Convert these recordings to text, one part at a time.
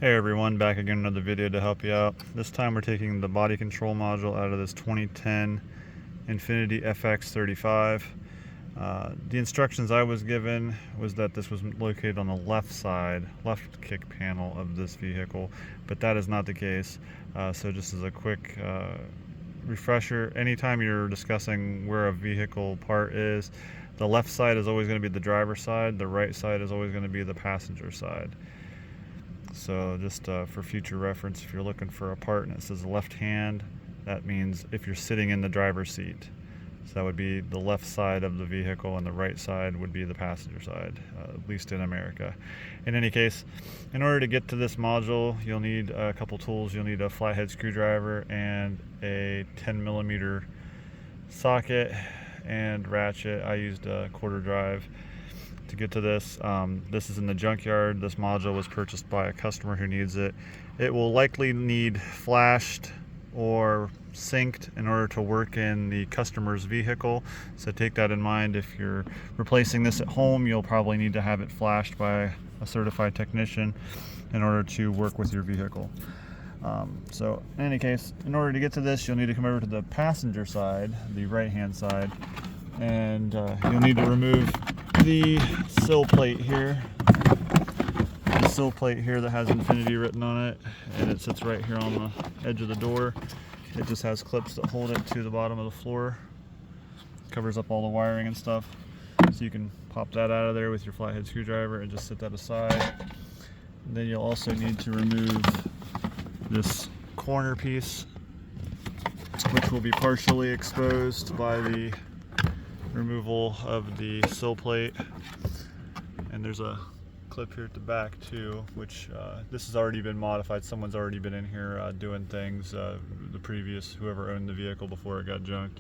Hey everyone, back again another video to help you out. This time we're taking the body control module out of this 2010 Infiniti FX35. The instructions I was given was that this was located on the left side, left kick panel of this vehicle, but that is not the case. So just as a quick refresher, anytime you're discussing where a vehicle part is, the left side is always going to be the driver's side, the right side is always going to be the passenger side. So just for future reference, if you're looking for a part and it says left hand, that means if you're sitting in the driver's seat. So that would be the left side of the vehicle and the right side would be the passenger side, at least in America. In any case, in order to get to this module, you'll need a couple tools. You'll need a flathead screwdriver and a 10mm socket and ratchet. I used a quarter drive to get to this. This is in the junkyard. This module was purchased by a customer who needs it. It will likely need flashed or synced in order to work in the customer's vehicle, so take that in mind. If you're replacing this at home, you'll probably need to have it flashed by a certified technician in order to work with your vehicle. So in any case, in order to get to this, you'll need to come over to the passenger side, the right hand side, and you'll need to remove the sill plate here. The sill plate here that has Infiniti written on it, and it sits right here on the edge of the door. It just has clips that hold it to the bottom of the floor. Covers up all the wiring and stuff. So you can pop that out of there with your flathead screwdriver and just set that aside. And then you'll also need to remove this corner piece, which will be partially exposed by the removal of the sill plate. And there's a clip here at the back too, which this has already been modified. Someone's already been in here doing things. The previous, whoever owned the vehicle before it got junked,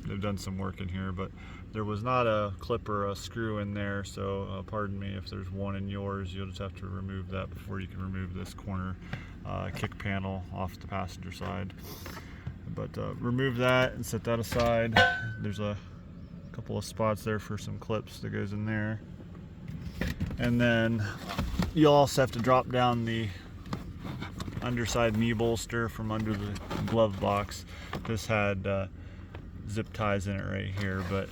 they've done some work in here, but there was not a clip or a screw in there, so pardon me if there's one in yours. You'll just have to remove that before you can remove this corner kick panel off the passenger side. But remove that and set that aside. There's a couple of spots there for some clips that goes in there. And then you'll also have to drop down the underside knee bolster from under the glove box. This had zip ties in it right here, but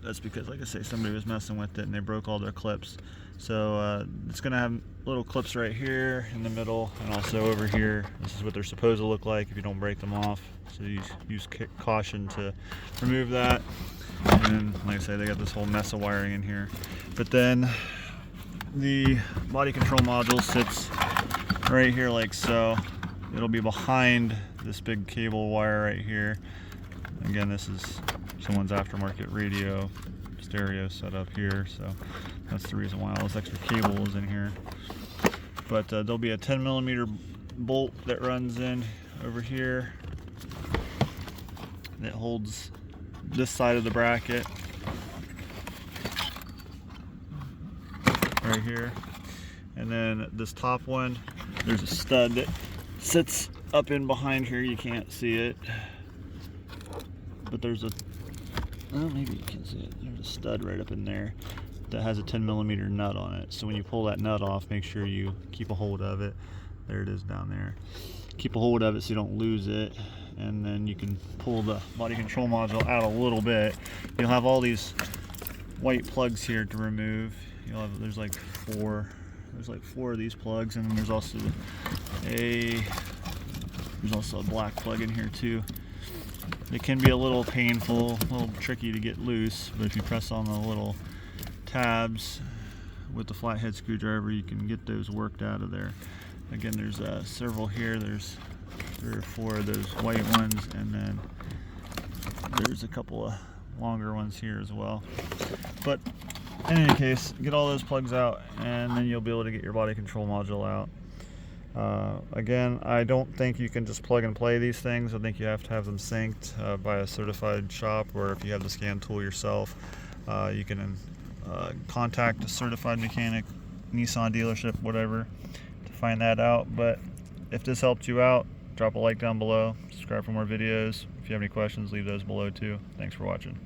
that's because, like I say, somebody was messing with it and they broke all their clips. So it's going to have little clips right here in the middle and also over here. This is what they're supposed to look like if you don't break them off. So use caution to remove that. And like I say, they got this whole mess of wiring in here. But then the body control module sits right here like so. It'll be behind this big cable wire right here. Again, this is someone's aftermarket radio stereo set up here, so that's the reason why all this extra cable is in here. But there'll be a 10mm bolt that runs in over here that holds this side of the bracket right here, and then this top one, there's a stud that sits up in behind here. You can't see it, but there's a, well, maybe you can see it. There's a stud right up in there that has a 10mm nut on it. So when you pull that nut off, make sure you keep a hold of it. There it is down there. Keep a hold of it so you don't lose it. And then you can pull the body control module out a little bit. You'll have all these white plugs here to remove. You'll have, there's like four of these plugs, and then there's also a black plug in here too. It can be a little painful, a little tricky to get loose, but if you press on the little tabs with the flathead screwdriver, you can get those worked out of there. Again, there's several here. There's 3 or 4 of those white ones, and then there's a couple of longer ones here as well. But in any case, get all those plugs out, and then you'll be able to get your body control module out. Again, I don't think you can just plug and play these things. I think you have to have them synced by a certified shop, or if you have the scan tool yourself, you can contact a certified mechanic, Nissan dealership, whatever, to find that out. But if this helped you out, drop a like down below, subscribe for more videos. If you have any questions, leave those below too. Thanks for watching.